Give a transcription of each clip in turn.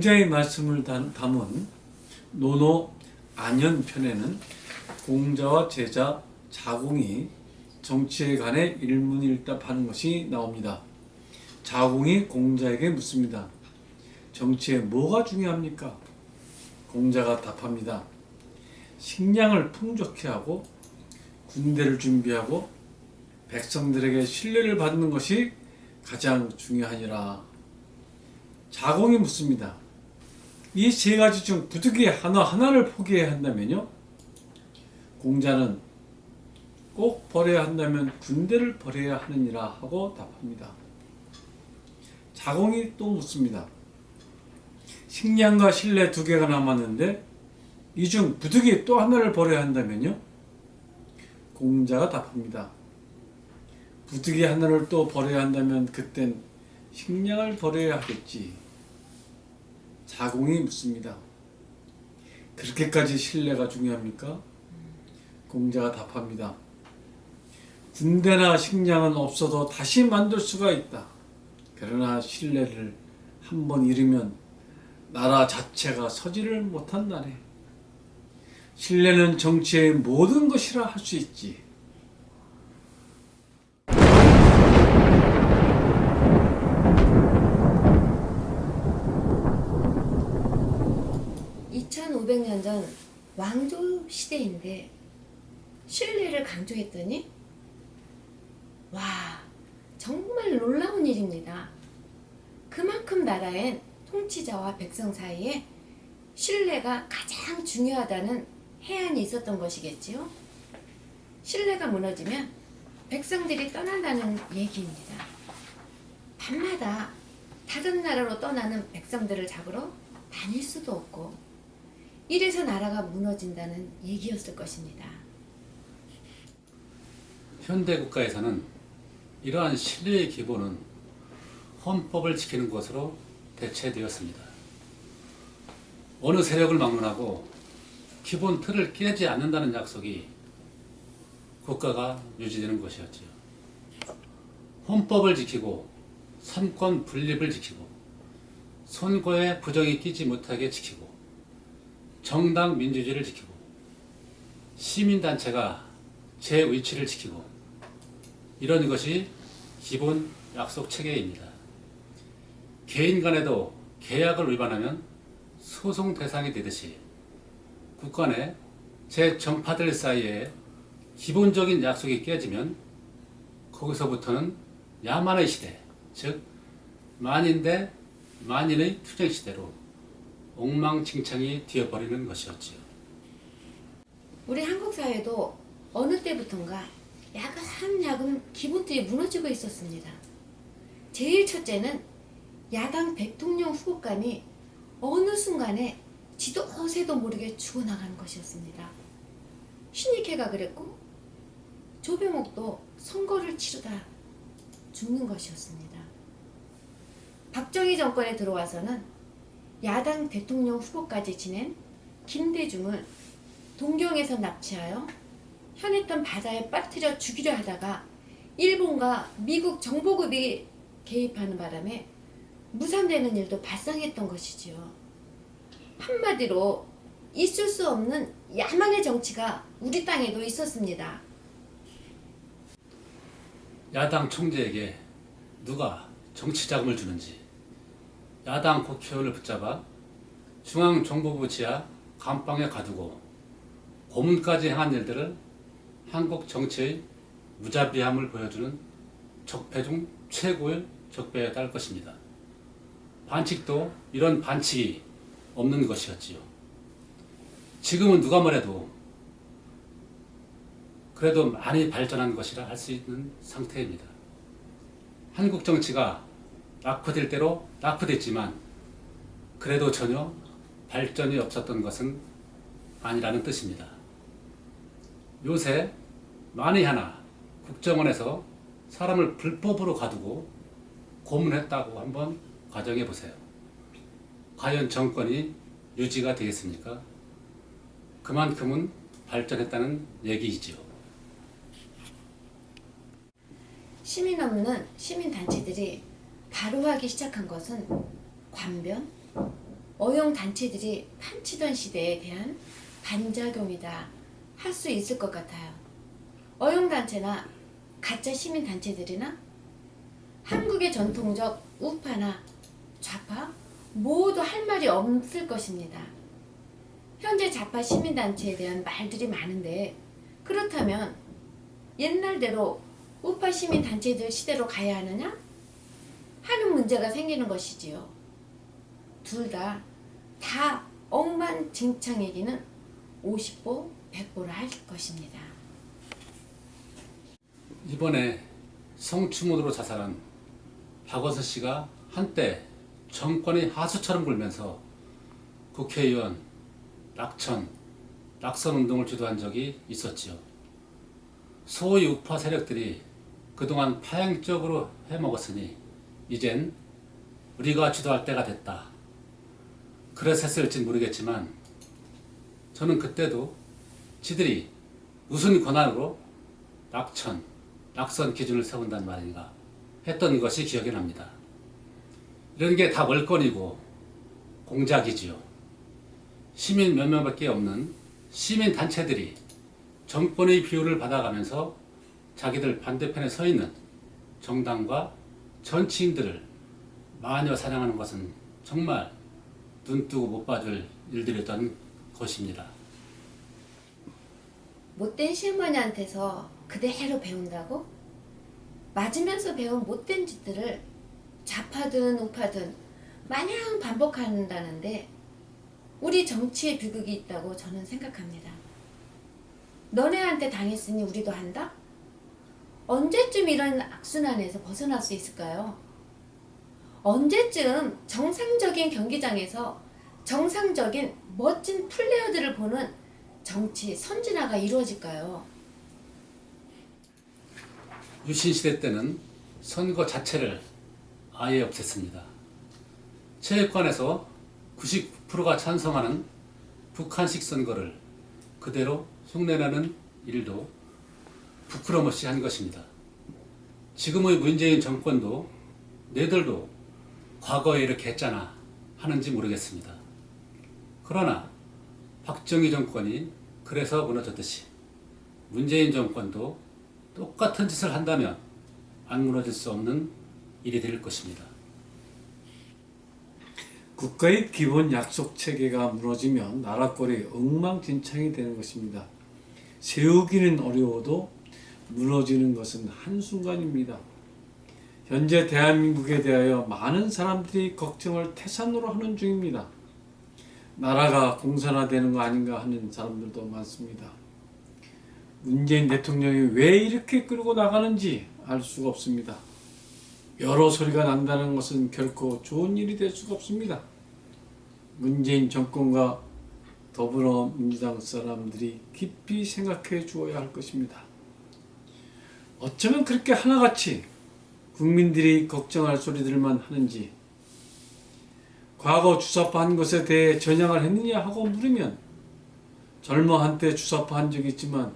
공자의 말씀을 담은 논어 안연편에는 공자와 제자 자공이 정치에 관해 일문일답하는 것이 나옵니다. 자공이 공자에게 묻습니다. 정치에 뭐가 중요합니까? 공자가 답합니다. 식량을 풍족히 하고 군대를 준비하고 백성들에게 신뢰를 받는 것이 가장 중요하니라. 자공이 묻습니다. 이 세 가지 중 부득이 하나를 포기해야 한다면요? 공자는 꼭 버려야 한다면 군대를 버려야 하느니라 하고 답합니다. 자공이 또 묻습니다. 식량과 신뢰 두 개가 남았는데 이 중 부득이 또 하나를 버려야 한다면요? 공자가 답합니다. 부득이 하나를 또 버려야 한다면 그땐 식량을 버려야 하겠지. 자공이 묻습니다. 그렇게까지 신뢰가 중요합니까? 공자가 답합니다. 군대나 식량은 없어도 다시 만들 수가 있다. 그러나 신뢰를 한번 잃으면 나라 자체가 서지를 못한다네. 신뢰는 정치의 모든 것이라 할 수 있지. (2500년) 전 왕조 시대인데 신뢰를 강조했더니 와, 정말 놀라운 일입니다. 그만큼 나라엔 통치자와 백성 사이에 신뢰가 가장 중요하다는 해안이 있었던 것이겠지요. 신뢰가 무너지면 백성들이 떠난다는 얘기입니다. 밤마다 다른 나라로 떠나는 백성들을 잡으러 다닐 수도 없고 이래서 나라가 무너진다는 얘기였을 것입니다. 현대 국가에서는 이러한 신뢰의 기본은 헌법을 지키는 것으로 대체되었습니다. 어느 세력을 막론하고 기본 틀을 깨지 않는다는 약속이 국가가 유지되는 것이었지요. 헌법을 지키고 삼권 분립을 지키고 선거에 부정이 끼지 못하게 지키고 정당 민주주의를 지키고 시민단체가 제 위치를 지키고 이런 것이 기본 약속 체계입니다. 개인 간에도 계약을 위반하면 소송 대상이 되듯이 국가 내 제정파들 사이에 기본적인 약속이 깨지면 거기서부터는 야만의 시대, 즉 만인 대 만인의 투쟁 시대로 엉망진창이 되어버리는 것이었지요. 우리 한국 사회도 어느 때부턴가 야금야금 기본틀이 무너지고 있었습니다. 제일 첫째는 야당 대통령 후보감이 어느 순간에 지도 새도 모르게 죽어나가는 것이었습니다. 신익회가 그랬고 조병옥도 선거를 치르다 죽는 것이었습니다. 박정희 정권에 들어와서는 야당 대통령 후보까지 지낸 김대중을 동경에서 납치하여 현했던 바다에 빠뜨려 죽이려 하다가 일본과 미국 정보급이 개입하는 바람에 무산되는 일도 발생했던 것이지요. 한마디로 있을 수 없는 야만의 정치가 우리 땅에도 있었습니다. 야당 총재에게 누가 정치 자금을 주는지 야당 국회의원을 붙잡아 중앙정보부 지하 감방에 가두고 고문까지 행한 일들을 한국 정치의 무자비함을 보여주는 적폐 중 최고의 적폐에 따를 것입니다. 반칙도 이런 반칙이 없는 것이었지요. 지금은 누가 뭐래도 그래도 많이 발전한 것이라 할 수 있는 상태입니다. 한국 정치가 낙후될 대로 낙후됐지만 그래도 전혀 발전이 없었던 것은 아니라는 뜻입니다. 요새 만에 하나 국정원에서 사람을 불법으로 가두고 고문했다고 한번 가정해 보세요. 과연 정권이 유지가 되겠습니까? 그만큼은 발전했다는 얘기이지요. 시민 없는 시민단체들이 바로하기 시작한 것은 관변, 어용 단체들이 판치던 시대에 대한 반작용이다 할 수 있을 것 같아요. 어용 단체나 가짜 시민 단체들이나 한국의 전통적 우파나 좌파 모두 할 말이 없을 것입니다. 현재 좌파 시민단체에 대한 말들이 많은데 그렇다면 옛날대로 우파 시민단체들 시대로 가야 하느냐? 하는 문제가 생기는 것이지요. 둘 다 엉망진창이기는 50보 100보라 할 것입니다. 이번에 성추문으로 자살한 박원서 씨가 한때 정권의 하수처럼 굴면서 국회의원, 낙천, 낙선 운동을 주도한 적이 있었지요. 소위 우파 세력들이 그동안 파행적으로 해먹었으니 이젠 우리가 주도할 때가 됐다. 그래서 했을진 모르겠지만 저는 그때도 지들이 무슨 권한으로 낙천, 낙선 기준을 세운단 말인가 했던 것이 기억이 납니다. 이런 게 다 월권이고 공작이지요. 시민 몇 명밖에 없는 시민 단체들이 정권의 비호를 받아가면서 자기들 반대편에 서 있는 정당과 정치인들을 마녀 사냥하는 것은 정말 눈뜨고 못 봐줄 일들이었던 것입니다. 못된 시어머니한테서 그대로 배운다고? 맞으면서 배운 못된 짓들을 좌파든 우파든 마냥 반복한다는데 우리 정치에 비극이 있다고 저는 생각합니다. 너네한테 당했으니 우리도 한다? 언제쯤 이런 악순환에서 벗어날 수 있을까요? 언제쯤 정상적인 경기장에서 정상적인 멋진 플레이어들을 보는 정치 선진화가 이루어질까요? 유신 시대 때는 선거 자체를 아예 없앴습니다. 체육관에서 99%가 찬성하는 북한식 선거를 그대로 흉내내는 일도 부끄럼없이 한 것입니다. 지금의 문재인 정권도 너희들도 과거에 이렇게 했잖아 하는지 모르겠습니다. 그러나 박정희 정권이 그래서 무너졌듯이 문재인 정권도 똑같은 짓을 한다면 안 무너질 수 없는 일이 될 것입니다. 국가의 기본 약속 체계가 무너지면 나라꼴이 엉망진창이 되는 것입니다. 세우기는 어려워도 무너지는 것은 한순간입니다. 현재 대한민국에 대하여 많은 사람들이 걱정을 태산으로 하는 중입니다. 나라가 공산화되는 거 아닌가 하는 사람들도 많습니다. 문재인 대통령이 왜 이렇게 끌고 나가는지 알 수가 없습니다. 여러 소리가 난다는 것은 결코 좋은 일이 될 수가 없습니다. 문재인 정권과 더불어민주당 사람들이 깊이 생각해 주어야 할 것입니다. 어쩌면 그렇게 하나같이 국민들이 걱정할 소리들만 하는지, 과거 주사파한 것에 대해 전향을 했느냐 하고 물으면 젊어 한때 주사파한 적이 있지만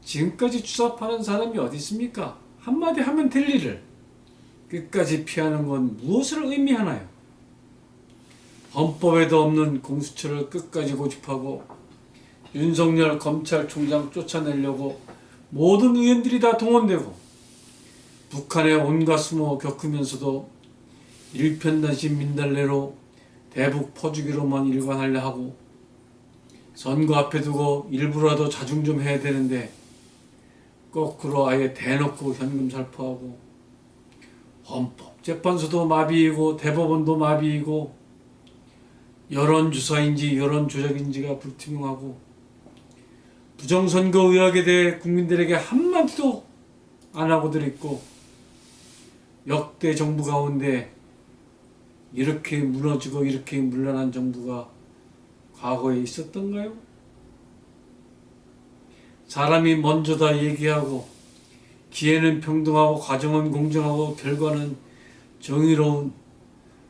지금까지 주사파는 사람이 어디 있습니까? 한마디 하면 될 일을 끝까지 피하는 건 무엇을 의미하나요? 헌법에도 없는 공수처를 끝까지 고집하고 윤석열 검찰총장 쫓아내려고 모든 의원들이 다 동원되고 북한의 온갖 수모 겪으면서도 일편단심 민달래로 대북 퍼주기로만 일관하려 하고 선거 앞에 두고 일부라도 자중 좀 해야 되는데 거꾸로 아예 대놓고 현금 살포하고 헌법재판소도 마비이고 대법원도 마비이고 여론조사인지 여론조작인지가 불투명하고 부정선거 의혹에 대해 국민들에게 한마디도 안 하고들 있고 역대 정부 가운데 이렇게 무너지고 이렇게 문란한 정부가 과거에 있었던가요? 사람이 먼저 다 얘기하고 기회는 평등하고 과정은 공정하고 결과는 정의로운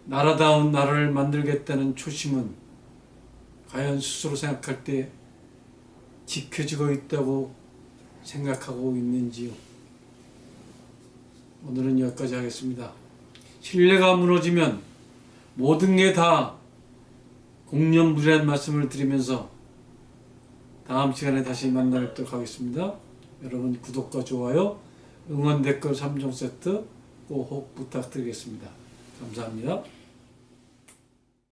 나라다운 나라를 만들겠다는 초심은 과연 스스로 생각할 때 지켜지고 있다고 생각하고 있는지요? 오늘은 여기까지 하겠습니다. 신뢰가 무너지면 모든 게 다 공념무리한 말씀을 드리면서 다음 시간에 다시 만나 뵙도록 하겠습니다. 여러분 구독과 좋아요, 응원 댓글 3종 세트 꼭 부탁드리겠습니다. 감사합니다.